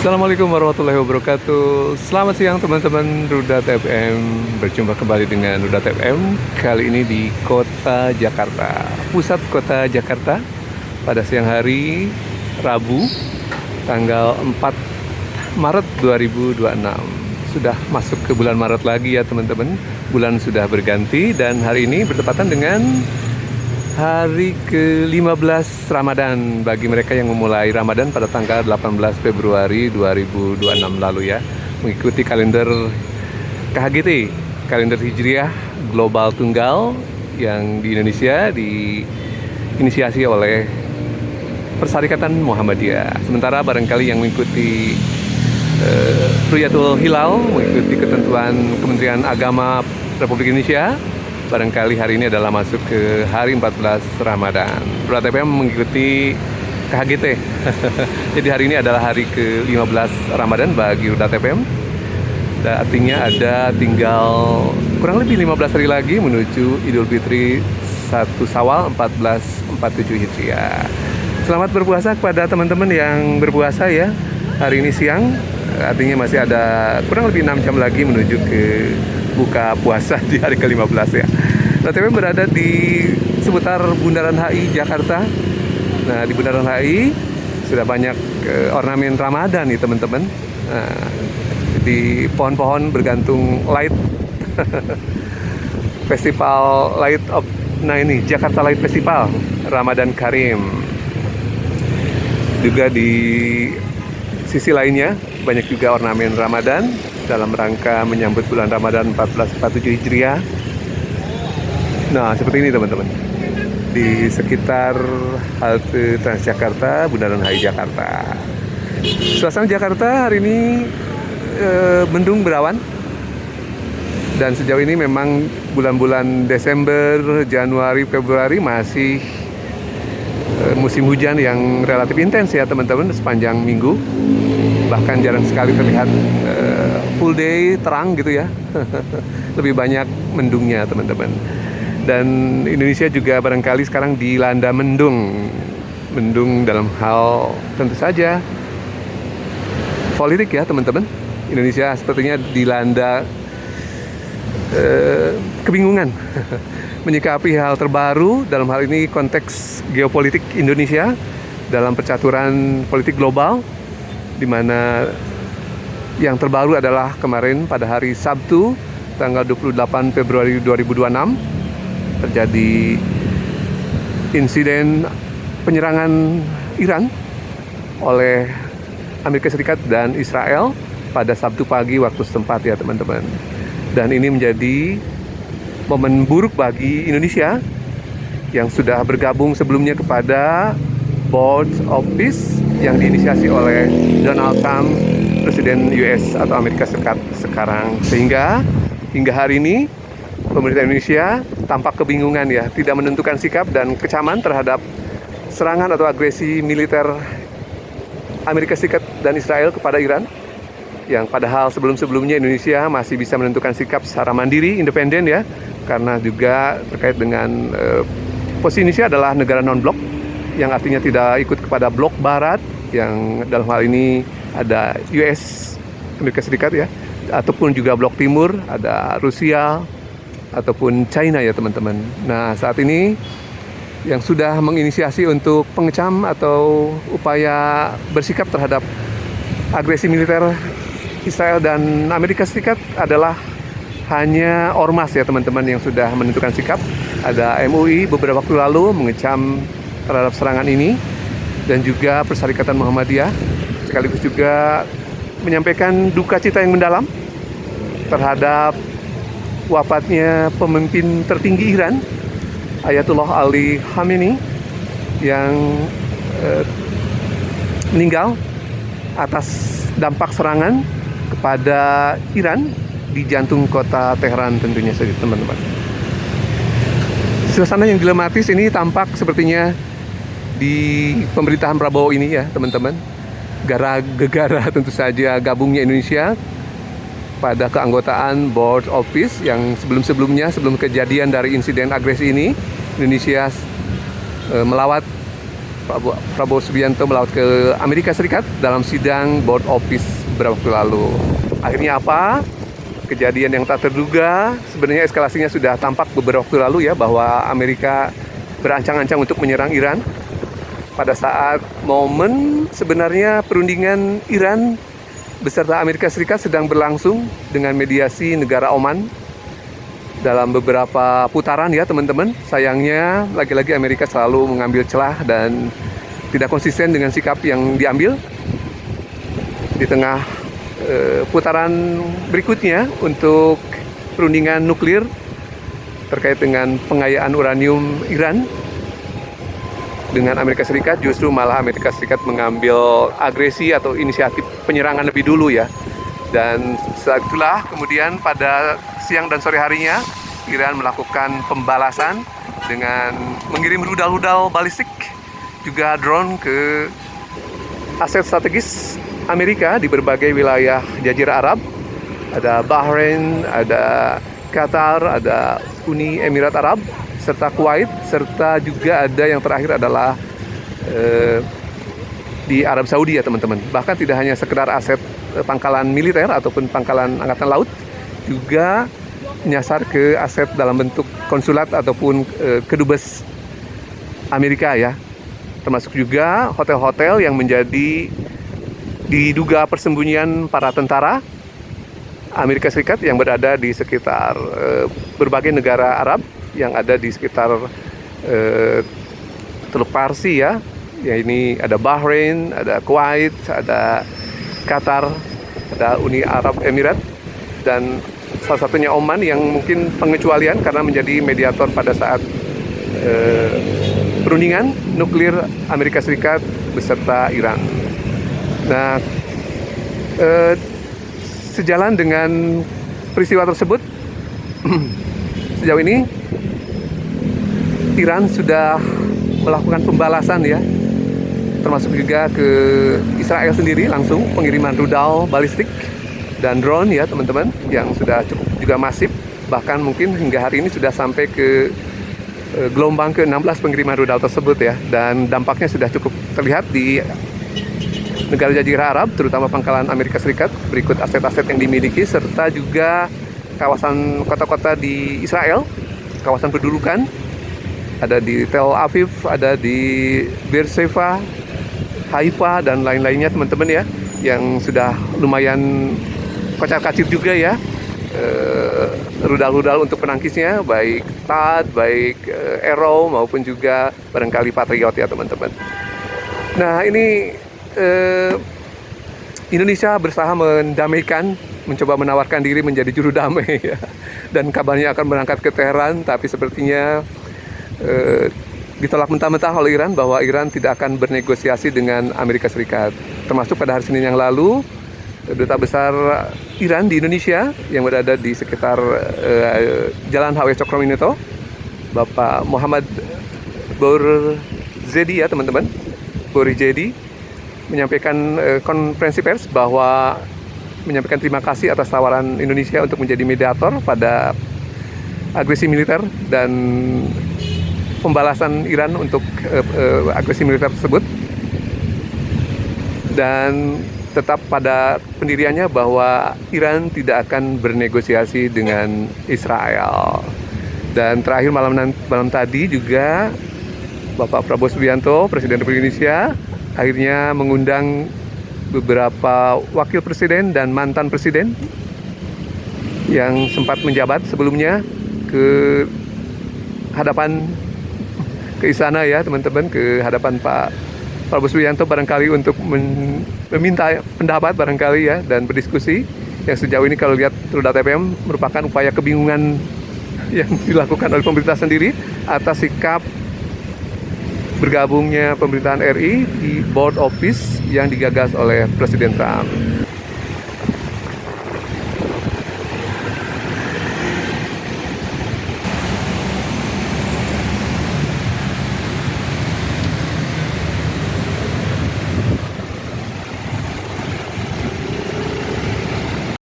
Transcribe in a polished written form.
Assalamualaikum warahmatullahi wabarakatuh. Selamat siang teman-teman Rudat FM. Berjumpa kembali dengan Rudat FM. Kali ini di kota Jakarta, pusat kota Jakarta. Pada siang hari Rabu tanggal 4 Maret 2026. Sudah masuk ke bulan Maret lagi ya teman-teman. Bulan sudah berganti dan hari ini bertepatan dengan hari ke-15 Ramadan bagi mereka yang memulai Ramadan pada tanggal 18 Februari 2026 lalu ya. Mengikuti kalender KHGT, kalender Hijriah Global Tunggal yang di Indonesia diinisiasi oleh Persyarikatan Muhammadiyah. Sementara barangkali yang mengikuti Ru'yatul Hilal, mengikuti ketentuan Kementerian Agama Republik Indonesia, barangkali hari ini adalah masuk ke hari 14 Ramadan. Rudat FM mengikuti KHGT. Jadi hari ini adalah hari ke-15 Ramadan bagi Rudat FM. Dan artinya ada tinggal kurang lebih 15 hari lagi menuju Idul Fitri 1 Syawal 1447 Hijriah. Selamat berpuasa kepada teman-teman yang berpuasa ya. Hari ini siang, artinya masih ada kurang lebih 6 jam lagi menuju ke buka puasa di hari ke-15 ya. Rudat FM berada di seputar Bundaran HI Jakarta. Nah, di Bundaran HI sudah banyak ornamen Ramadan nih teman-teman. Nah, di pohon-pohon bergantung light festival light of, nah ini Jakarta Light Festival Ramadan Karim. Juga di sisi lainnya banyak juga ornamen Ramadan dalam rangka menyambut bulan Ramadan 1447 Hijriah. Nah, seperti ini teman-teman. Di sekitar halte Transjakarta, Bundaran HI Jakarta. Suasana Jakarta hari ini mendung berawan. Dan sejauh ini memang bulan-bulan Desember, Januari, Februari masih musim hujan yang relatif intens ya teman-teman sepanjang minggu. Bahkan jarang sekali terlihat full day terang gitu ya. Lebih banyak mendungnya teman-teman. Dan Indonesia juga barangkali sekarang dilanda mendung dalam hal tentu saja politik ya teman-teman. Indonesia sepertinya dilanda kebingungan menyikapi hal terbaru dalam hal ini konteks geopolitik Indonesia dalam percaturan politik global, di mana yang terbaru adalah kemarin pada hari Sabtu tanggal 28 Februari 2026 terjadi insiden penyerangan Iran oleh Amerika Serikat dan Israel pada Sabtu pagi waktu setempat ya teman-teman. Dan ini menjadi momen buruk bagi Indonesia yang sudah bergabung sebelumnya kepada Board of Peace yang diinisiasi oleh Donald Trump, Presiden US atau Amerika Serikat sekarang. Sehingga hingga hari ini pemerintah Indonesia tampak kebingungan ya, tidak menentukan sikap dan kecaman terhadap serangan atau agresi militer Amerika Serikat dan Israel kepada Iran. Yang padahal sebelum-sebelumnya Indonesia masih bisa menentukan sikap secara mandiri, independen ya, karena juga terkait dengan posisi Indonesia adalah negara non-blok, yang artinya tidak ikut kepada blok barat, yang dalam hal ini ada US, Amerika Serikat ya, ataupun juga blok timur, ada Rusia, ataupun China ya teman-teman. Nah, saat ini yang sudah menginisiasi untuk pengecam atau upaya bersikap terhadap agresi militer Israel dan Amerika Serikat adalah hanya ormas ya teman-teman yang sudah menentukan sikap. Ada MUI beberapa waktu lalu mengecam terhadap serangan ini, dan juga Persyarikatan Muhammadiyah sekaligus juga menyampaikan duka cita yang mendalam terhadap wafatnya pemimpin tertinggi Iran Ayatullah Ali Khamenei yang meninggal atas dampak serangan kepada Iran di jantung kota Teheran tentunya saja teman-teman. Suasana yang dilematis ini tampak sepertinya di pemerintahan Prabowo ini ya teman-teman. Gara-gara tentu saja gabungnya Indonesia pada keanggotaan Board of Peace yang sebelum-sebelumnya, sebelum kejadian dari insiden agresi ini, Indonesia melawat Prabowo Subianto melaut ke Amerika Serikat dalam sidang Board Office beberapa waktu lalu. Akhirnya apa? Kejadian yang tak terduga, sebenarnya eskalasinya sudah tampak beberapa waktu lalu ya, bahwa Amerika berancang-ancang untuk menyerang Iran pada saat momen sebenarnya perundingan Iran beserta Amerika Serikat sedang berlangsung dengan mediasi negara Oman dalam beberapa putaran ya teman-teman. Sayangnya lagi-lagi Amerika selalu mengambil celah dan tidak konsisten dengan sikap yang diambil. Di tengah putaran berikutnya untuk perundingan nuklir terkait dengan pengayaan uranium Iran dengan Amerika Serikat, justru malah Amerika Serikat mengambil agresi atau inisiatif penyerangan lebih dulu ya. Dan saat itulah kemudian pada siang dan sore harinya Iran melakukan pembalasan dengan mengirim rudal-rudal balistik juga drone ke aset strategis Amerika di berbagai wilayah Jazirah Arab. Ada Bahrain, ada Qatar, ada Uni Emirat Arab, serta Kuwait, serta juga ada yang terakhir adalah di Arab Saudi ya teman-teman. Bahkan tidak hanya sekedar aset pangkalan militer ataupun pangkalan angkatan laut, juga menyasar ke aset dalam bentuk konsulat ataupun kedubes Amerika ya. Termasuk juga hotel-hotel yang menjadi diduga persembunyian para tentara Amerika Serikat yang berada di sekitar berbagai negara Arab yang ada di sekitar Teluk Parsi ya. Ya ini ada Bahrain, ada Kuwait, ada Qatar, ada Uni Arab Emirat, dan salah satunya Oman yang mungkin pengecualian karena menjadi mediator pada saat perundingan nuklir Amerika Serikat beserta Iran. Nah, sejalan dengan peristiwa tersebut, sejauh ini Iran sudah melakukan pembalasan ya, termasuk juga ke Israel sendiri langsung pengiriman rudal balistik dan drone ya teman-teman, yang sudah cukup juga masif, bahkan mungkin hingga hari ini sudah sampai ke gelombang ke-16 pengiriman rudal tersebut ya, dan dampaknya sudah cukup terlihat di negara Jazirah Arab, terutama pangkalan Amerika Serikat, berikut aset-aset yang dimiliki, serta juga kawasan kota-kota di Israel, kawasan pendudukan, ada di Tel Aviv, ada di Beersheba, Haifa, dan lain-lainnya teman-teman ya, yang sudah lumayan kocar-kacir juga ya, rudal-rudal untuk penangkisnya, baik THAAD, baik Arrow, maupun juga barangkali Patriot ya teman-teman. Nah ini Indonesia berusaha mendamaikan, mencoba menawarkan diri menjadi juru damai ya. Dan kabarnya akan berangkat ke Teheran, tapi sepertinya ditolak mentah-mentah oleh Iran bahwa Iran tidak akan bernegosiasi dengan Amerika Serikat. Termasuk pada hari Senin yang lalu, Duta Besar Iran di Indonesia yang berada di sekitar Jalan HW Cokroaminoto, Bapak Muhammad Bourzedi ya teman-teman, Bourzedi, menyampaikan konferensi pers bahwa menyampaikan terima kasih atas tawaran Indonesia untuk menjadi mediator pada agresi militer dan pembalasan Iran untuk agresi militer tersebut, dan tetap pada pendiriannya bahwa Iran tidak akan bernegosiasi dengan Israel. Dan terakhir malam tadi juga Bapak Prabowo Subianto, Presiden Republik Indonesia, akhirnya mengundang beberapa wakil presiden dan mantan presiden yang sempat menjabat sebelumnya ke hadapan ke istana ya teman-teman, ke hadapan Pak Prabowo Subianto barangkali untuk meminta pendapat barangkali ya, dan berdiskusi yang sejauh ini kalau lihat True TPM merupakan upaya kebingungan yang dilakukan oleh pemerintah sendiri atas sikap bergabungnya pemerintahan RI di Board Office yang digagas oleh Presiden Trump.